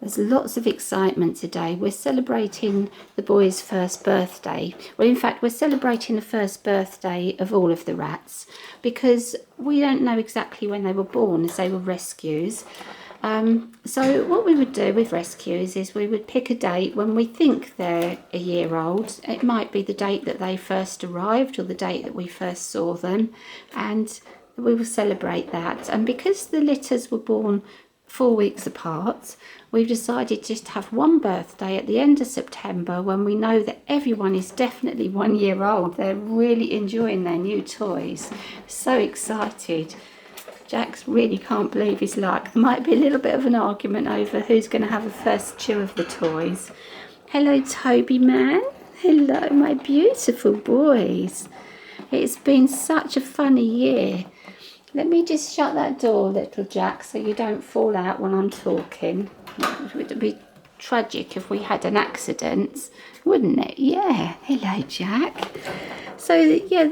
There's lots of excitement today. We're celebrating the boys' first birthday. Well, in fact, we're celebrating the first birthday of all of the rats because we don't know exactly when they were born, as they were rescues. So what we would do with rescues is we would pick a date when we think they're a year old. It might be the date that they first arrived or the date that we first saw them, and we will celebrate that. And because the litters were born 4 weeks apart, we've decided just to have one birthday at the end of September when we know that everyone is definitely 1 year old. They're really enjoying their new toys. So excited. Jax really can't believe his luck. There might be a little bit of an argument over who's going to have a first chew of the toys. Hello, Toby man. Hello, my beautiful boys. It's been such a funny year. Let me just shut that door, little Jack, so you don't fall out when I'm talking. It would be tragic if we had an accident, wouldn't it? Yeah. Hello, Jack. So, yeah,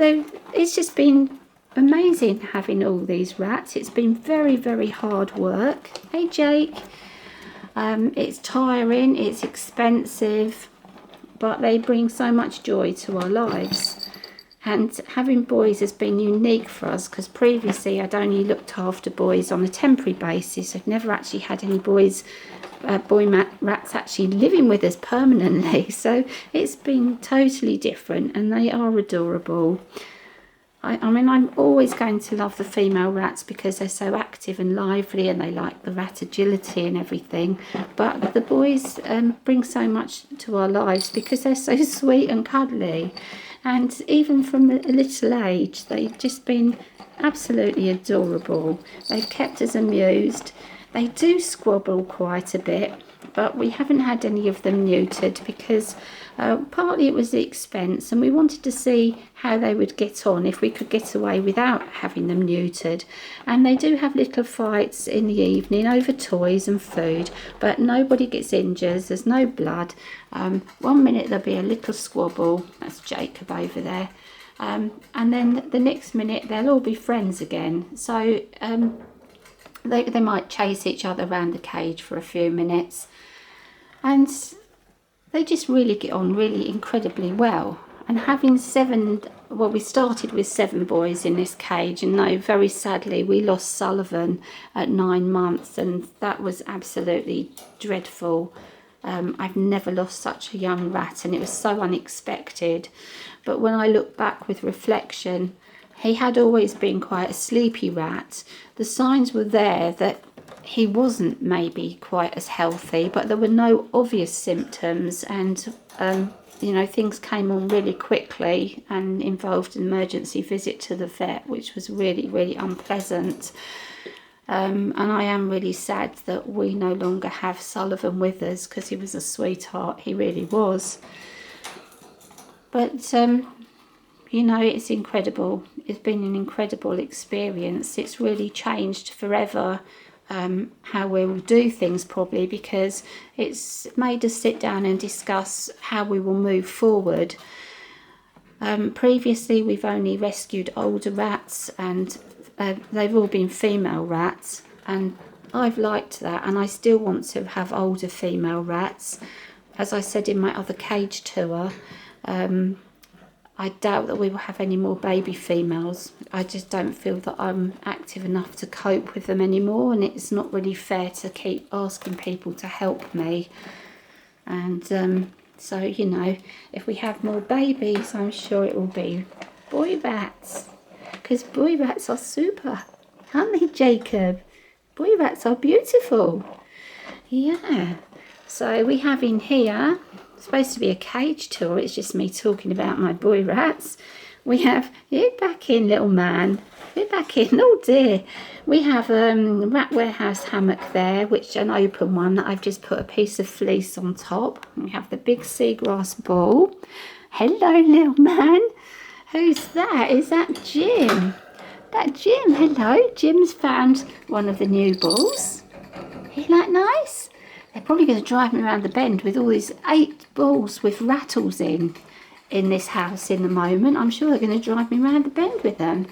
it's just been amazing having all these rats. It's been very, very hard work. Hey, Jake. It's tiring, it's expensive, but they bring so much joy to our lives. And having boys has been unique for us because previously I'd only looked after boys on a temporary basis. I've never actually had any boys, rats actually living with us permanently. So it's been totally different and they are adorable. I mean, I'm always going to love the female rats because they're so active and lively and they like the rat agility and everything. But the boys bring so much to our lives because they're so sweet and cuddly. And even from a little age, they've just been absolutely adorable. They've kept us amused. They do squabble quite a bit, but we haven't had any of them neutered because partly it was the expense and we wanted to see how they would get on if we could get away without having them neutered. And they do have little fights in the evening over toys and food, but nobody gets injured, there's no blood. 1 minute there'll be a little squabble, that's Jacob over there, and then the next minute they'll all be friends again. So they might chase each other around the cage for a few minutes, and they just really get on really incredibly well. And having we started with 7 boys in this cage, and no, very sadly we lost Sullivan at 9 months, and that was absolutely dreadful. I've never lost such a young rat, and it was so unexpected. But when I look back with reflection, he had always been quite a sleepy rat. The signs were there that he wasn't maybe quite as healthy, but there were no obvious symptoms, and things came on really quickly and involved an emergency visit to the vet, which was really, really unpleasant. And I am really sad that we no longer have Sullivan with us because he was a sweetheart, he really was. But it's incredible. It's been an incredible experience. It's really changed forever how we will do things, probably, because it's made us sit down and discuss how we will move forward. Previously, we've only rescued older rats, and they've all been female rats, and I've liked that, and I still want to have older female rats. As I said in my other cage tour, I doubt that we will have any more baby females. I just don't feel that I'm active enough to cope with them anymore, and it's not really fair to keep asking people to help me. And so, if we have more babies, I'm sure it will be boy rats, because boy rats are super, aren't they, Jacob? Boy rats are beautiful. Yeah. So we have in here, supposed to be a cage tour, it's just me talking about my boy rats. We have, get back in, little man, get back in, oh dear. We have a rat warehouse hammock there, which an open one that I've just put a piece of fleece on top. We have the big seagrass ball. Hello, little man. Who's that? Is that Jim? That Jim, hello. Jim's found one of the new balls. Isn't that nice? They're probably going to drive me around the bend with all these 8 balls with rattles in this house in the moment. I'm sure they're going to drive me around the bend with them.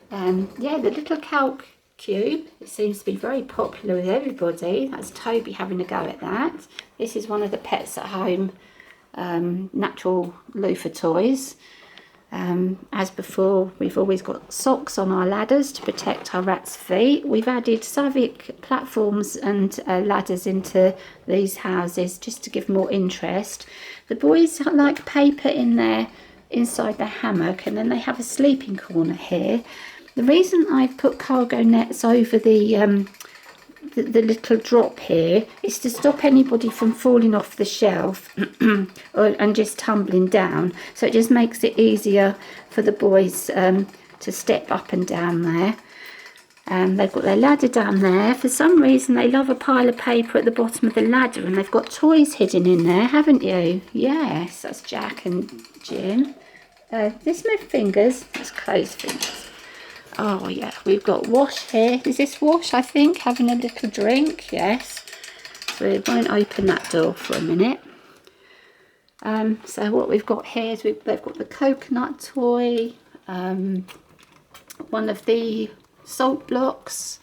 Yeah, the little calc cube. It seems to be very popular with everybody. That's Toby having a go at that. This is one of the Pets at Home natural loofah toys. As before, we've always got socks on our ladders to protect our rats' feet. We've added Savic platforms and ladders into these houses just to give more interest. The boys like paper in there inside the hammock, and then they have a sleeping corner here. The reason I've put cargo nets over the little drop here is to stop anybody from falling off the shelf and just tumbling down. So it just makes it easier for the boys to step up and down there. They've got their ladder down there. For some reason they love a pile of paper at the bottom of the ladder, and they've got toys hidden in there, haven't you? Yes, that's Jack and Jim. This my fingers, that's closed fingers. Oh yeah, we've got Wash here. Is this Wash, I think, having a little drink? Yes. So we won't open that door for a minute. So what we've got here is they've got the coconut toy, one of the salt blocks.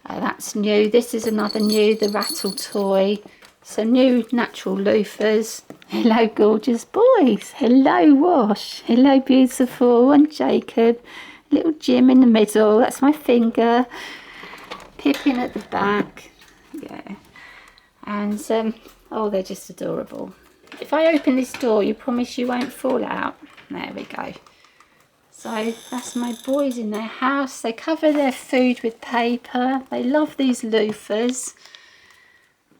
That's new. This is another new, the rattle toy. Some new natural loofahs. Hello, gorgeous boys. Hello, Wash. Hello, beautiful. And Jacob. Little Jim in the middle, that's my finger. Pippin at the back, yeah. And oh, they're just adorable. If I open this door, you promise you won't fall out. There we go. So that's my boys in their house. They cover their food with paper. They love these loofahs.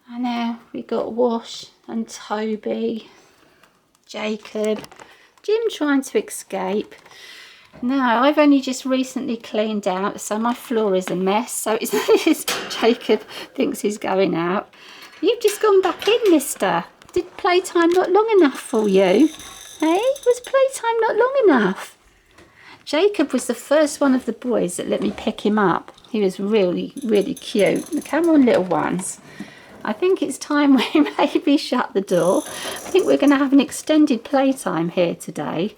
And now we got Wash and Toby, Jacob, Jim trying to escape. Now, I've only just recently cleaned out, so my floor is a mess. So it's Jacob thinks he's going out. You've just gone back in, mister. Did playtime not long enough for you? Hey, was playtime not long enough? Jacob was the first one of the boys that let me pick him up. He was really, really cute. Come on, little ones. I think it's time we maybe shut the door. I think we're going to have an extended playtime here today.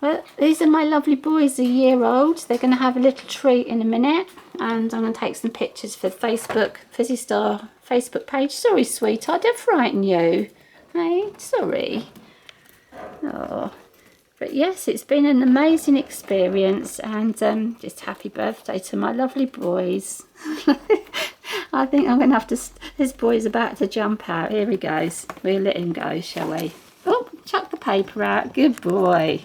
Well, these are my lovely boys, a year old. They're going to have a little treat in a minute, and I'm going to take some pictures for Facebook, FizzyStar Facebook page. Sorry, sweetheart, I did frighten you. Hey, sorry. Oh, but yes, it's been an amazing experience, and just happy birthday to my lovely boys. I think I'm going to have to. This boy's about to jump out. Here he goes. We'll let him go, shall we? Oh, chuck the paper out. Good boy.